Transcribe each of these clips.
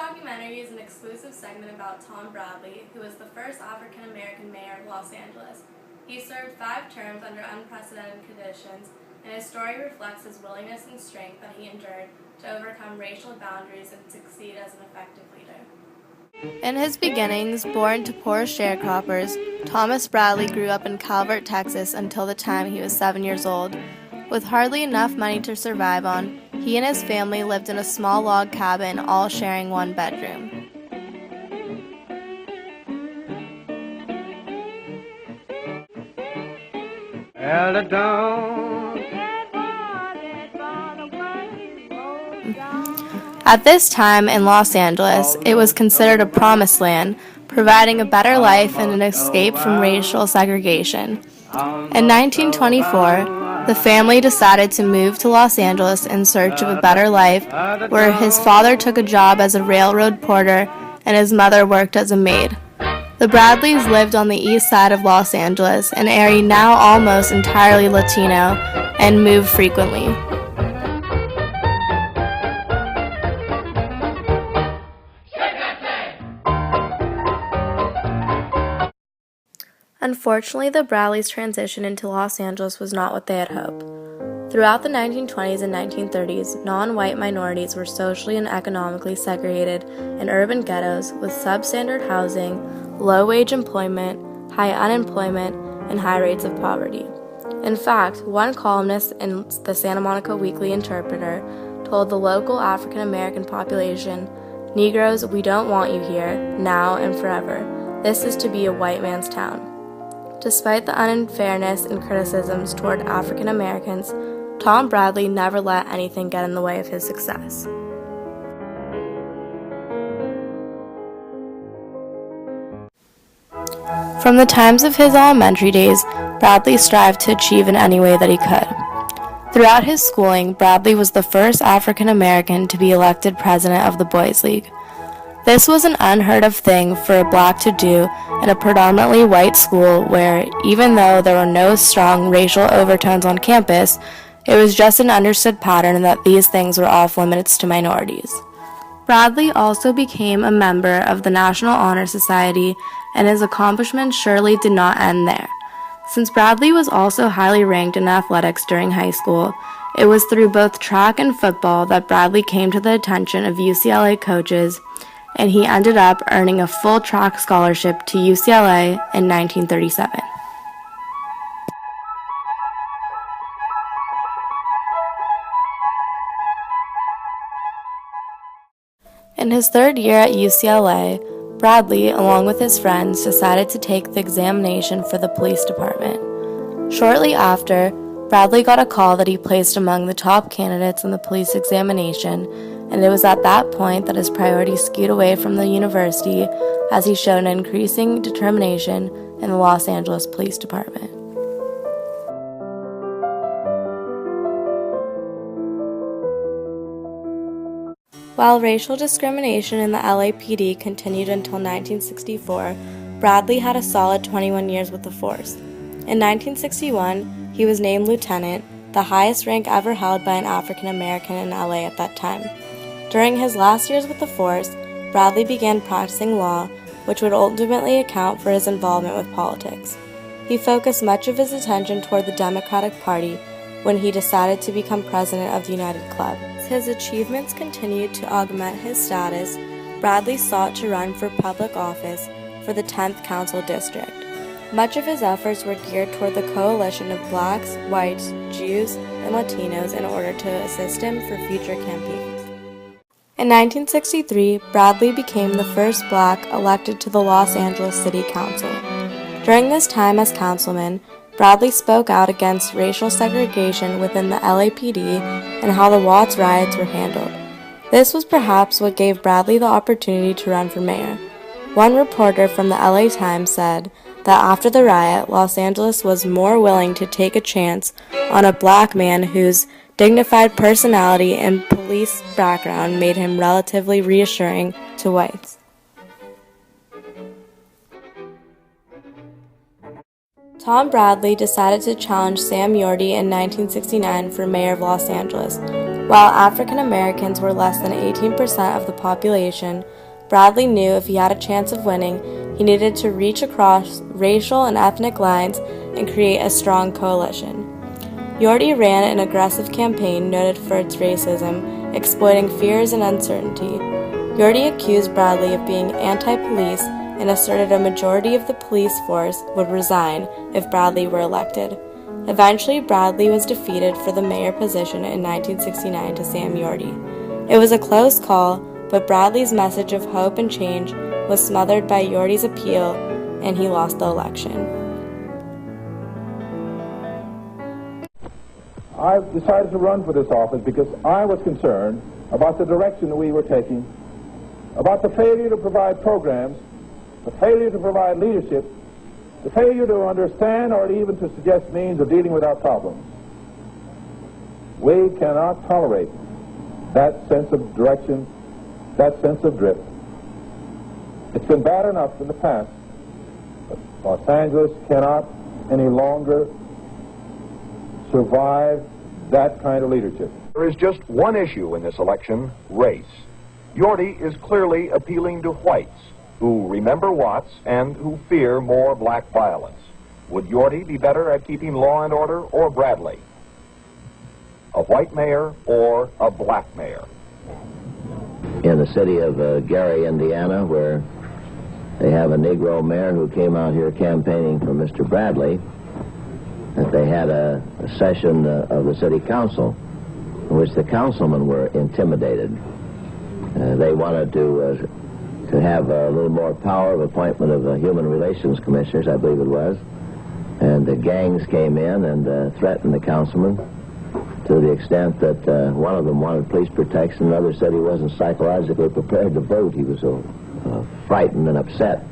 documentary is an exclusive segment about Tom Bradley, who was the first African-American mayor of Los Angeles. He served 5 terms under unprecedented conditions, and his story reflects his willingness and strength that he endured to overcome racial boundaries and succeed as an effective leader. In his beginnings, born to poor sharecroppers, Thomas Bradley grew up in Calvert, Texas until the time he was 7 years old. With hardly enough money to survive on, he and his family lived in a small log cabin, all sharing one bedroom. At this time in Los Angeles, it was considered a promised land, providing a better life and an escape from racial segregation. In 1924, the family decided to move to Los Angeles in search of a better life, where his father took a job as a railroad porter and his mother worked as a maid. The Bradleys lived on the east side of Los Angeles, an area now almost entirely Latino, and moved frequently. Unfortunately, the Bradleys' transition into Los Angeles was not what they had hoped. Throughout the 1920s and 1930s, non-white minorities were socially and economically segregated in urban ghettos with substandard housing, low-wage employment, high unemployment, and high rates of poverty. In fact, one columnist in the Santa Monica Weekly Interpreter told the local African-American population, "Negroes, we don't want you here, now and forever. This is to be a white man's town." Despite the unfairness and criticisms toward African Americans, Tom Bradley never let anything get in the way of his success. From the times of his elementary days, Bradley strived to achieve in any way that he could. Throughout his schooling, Bradley was the first African American to be elected president of the Boys League. This was an unheard of thing for a black to do in a predominantly white school where, even though there were no strong racial overtones on campus, it was just an understood pattern that these things were off limits to minorities. Bradley also became a member of the National Honor Society, and his accomplishments surely did not end there. Since Bradley was also highly ranked in athletics during high school, it was through both track and football that Bradley came to the attention of UCLA coaches, and he ended up earning a full track scholarship to UCLA in 1937. In his third year at UCLA, Bradley, along with his friends, decided to take the examination for the police department. Shortly after, Bradley got a call that he placed among the top candidates in the police examination, and it was at that point that his priorities skewed away from the university as he showed an increasing determination in the Los Angeles Police Department. While racial discrimination in the LAPD continued until 1964, Bradley had a solid 21 years with the force. In 1961, he was named lieutenant, the highest rank ever held by an African American in LA at that time. During his last years with the force, Bradley began practicing law, which would ultimately account for his involvement with politics. He focused much of his attention toward the Democratic Party when he decided to become president of the United Club. As his achievements continued to augment his status, Bradley sought to run for public office for the 10th Council District. Much of his efforts were geared toward the coalition of blacks, whites, Jews, and Latinos in order to assist him for future campaigns. In 1963, Bradley became the first black elected to the Los Angeles City Council. During this time as councilman, Bradley spoke out against racial segregation within the LAPD and how the Watts riots were handled. This was perhaps what gave Bradley the opportunity to run for mayor. One reporter from the LA Times said that after the riot, Los Angeles was more willing to take a chance on a black man whose dignified personality and police background made him relatively reassuring to whites. Tom Bradley decided to challenge Sam Yorty in 1969 for mayor of Los Angeles, While African Americans were less than 18% of the population, Bradley knew if he had a chance of winning, he needed to reach across racial and ethnic lines and create a strong coalition. Yorty ran an aggressive campaign noted for its racism, exploiting fears and uncertainty. Yorty accused Bradley of being anti-police and asserted a majority of the police force would resign if Bradley were elected. Eventually, Bradley was defeated for the mayor position in 1969 to Sam Yorty. It was a close call, but Bradley's message of hope and change was smothered by Yorty's appeal, and he lost the election. I decided to run for this office because I was concerned about the direction that we were taking, about the failure to provide programs, the failure to provide leadership, the failure to understand or even to suggest means of dealing with our problems. We cannot tolerate that sense of direction, that sense of drift. It's been bad enough in the past, but Los Angeles cannot any longer survive that kind of leadership. There is just one issue in this election: race. Yorty is clearly appealing to whites who remember Watts and who fear more black violence. Would Yorty be better at keeping law and order, or Bradley? A white mayor or a black mayor? In the city of Gary, Indiana, where they have a Negro mayor who came out here campaigning for Mr. Bradley, that they had a session of the city council in which the councilmen were intimidated. They wanted to have a little more power of appointment of human relations commissioners, I believe it was, and the gangs came in and threatened the councilman to the extent that one of them wanted police protection, another said he wasn't psychologically prepared to vote. He was so frightened and upset.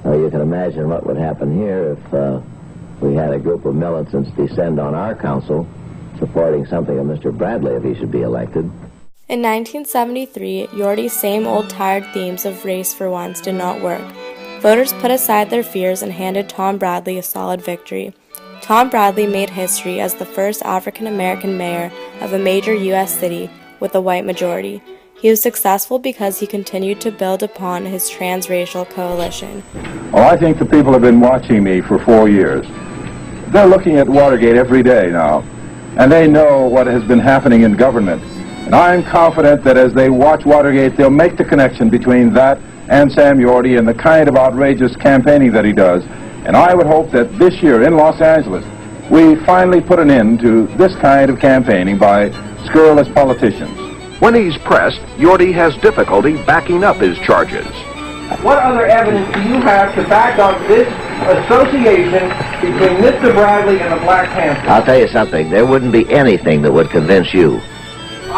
You can imagine what would happen here if we had a group of militants descend on our council supporting something of Mr. Bradley if he should be elected. In 1973, Yorty's same old tired themes of race for once did not work. Voters put aside their fears and handed Tom Bradley a solid victory. Tom Bradley made history as the first African-American mayor of a major U.S. city with a white majority. He was successful because he continued to build upon his transracial coalition. Well, I think the people have been watching me for 4 years. They're looking at Watergate every day now, and they know what has been happening in government. And I'm confident that as they watch Watergate, they'll make the connection between that and Sam Yorty and the kind of outrageous campaigning that he does. And I would hope that this year in Los Angeles, we finally put an end to this kind of campaigning by scurrilous politicians. When he's pressed, Yorty has difficulty backing up his charges. What other evidence do you have to back up this association between Mr. Bradley and the Black Panthers? I'll tell you something, there wouldn't be anything that would convince you.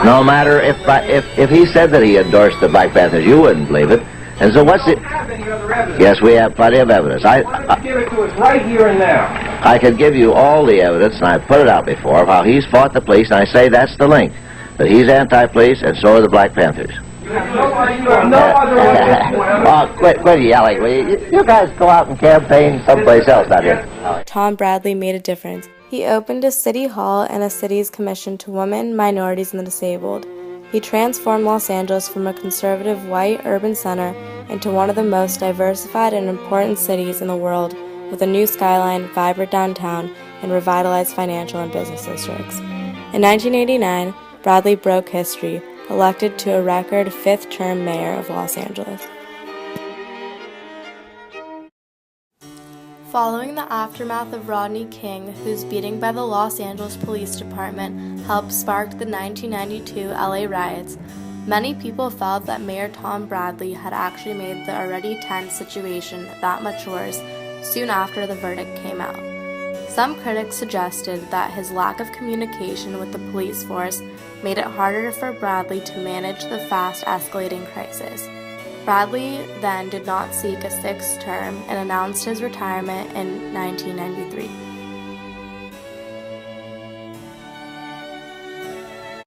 No matter if he said that he endorsed the Black Panthers, you wouldn't believe it. And so what's it? Have any other evidence? Yes, we have plenty of evidence. Why don't you give it to us right here and now? I could give you all the evidence, and I've put it out before, of how he's fought the police, and I say that's the link. That he's anti-police, and so are the Black Panthers. You have no other evidence. Oh, quit yelling, will you? You guys go out and campaign someplace else, not here. Tom Bradley made a difference. He opened a city hall and a city's commission to women, minorities, and the disabled. He transformed Los Angeles from a conservative white urban center into one of the most diversified and important cities in the world, with a new skyline, vibrant downtown, and revitalized financial and business districts. In 1989, Bradley broke history, elected to a record fifth-term mayor of Los Angeles. Following the aftermath of Rodney King, whose beating by the Los Angeles Police Department helped spark the 1992 LA riots, many people felt that Mayor Tom Bradley had actually made the already tense situation that much worse soon after the verdict came out. Some critics suggested that his lack of communication with the police force made it harder for Bradley to manage the fast-escalating crisis. Bradley then did not seek a sixth term and announced his retirement in 1993.